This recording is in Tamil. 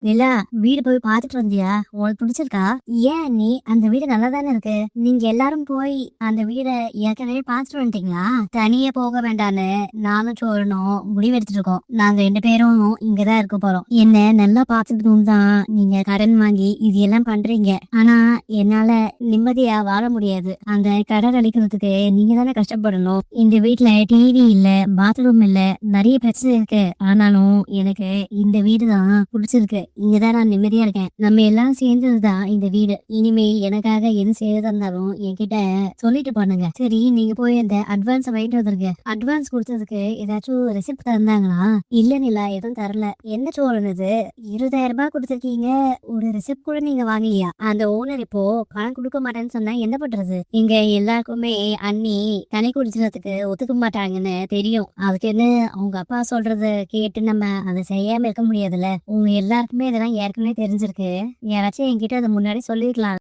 நிலா, வீடு போய் பார்த்துட்டு வந்தியா? உனக்கு பிடிச்சிருக்கா? ஏன் நீ அந்த வீடு நல்லா தானே இருக்கு. நீங்க எல்லாரும் போய் அந்த வீட ஏற்கனவே பார்த்துட்டு வந்துட்டீங்களா? தனியே போக வேண்டான்னு நானும் சோழனும் முடிவெடுத்துட்டு இருக்கோம். நாங்க 2 பேரும் இங்கதான் இருக்க போறோம். என்ன நல்லா பார்த்துக்கணும் தான் நீங்க கடன் வாங்கி இது எல்லாம் பண்றீங்க. ஆனா என்னால நிம்மதியா வாழ முடியாது. அந்த கடன் அளிக்கிறதுக்கு நீங்க தானே கஷ்டப்படணும். இந்த வீட்டுல டிவி இல்ல, பாத்ரூம் இல்ல, நிறைய பிரச்சனை இருக்கு. ஆனாலும் எனக்கு இந்த வீடு தான் பிடிச்சிருக்கு. இங்கதான் நான் நிம்மதியா இருக்கேன். நம்ம எல்லாம் சேர்ந்ததுதான் இந்த வீடு. இனிமேல் எனக்காக எது செய்யறதா இருந்தாலும் என்கிட்ட சொல்லிட்டு பண்ணுங்க. சரி, நீங்க போய் அந்த அட்வான்ஸ் வாங்கிட்டு வந்துருங்க. அட்வான்ஸ் கொடுத்ததுக்கு ஏதாச்சும் ரெசிப்ட் தந்தாங்களா? இல்ல நிலா, எதுவும் தரல. என்ன சொல்லுது? 20,000 ரூபாய் கொடுத்திருக்கீங்க, ஒரு ரெசிப்ட் கூட நீங்க வாங்கலையா? அந்த ஓனர் இப்போ பணம் கொடுக்க மாட்டேன்னு சொன்னா என்ன பண்றது? இங்க எல்லாருக்குமே அண்ணி தனி குடிச்சதுக்கு ஒத்துக்க மாட்டாங்கன்னு தெரியும். அதுக்குன்னு அவங்க அப்பா சொல்றத கேட்டு நம்ம அதை செய்யாம இருக்க முடியாதுல்ல. உங்க எல்லாருக்குமே இதெல்லாம் ஏற்கனவே தெரிஞ்சிருக்கு. யாராச்சும் என்கிட்ட அதை முன்னாடி சொல்லிருக்கலாம்.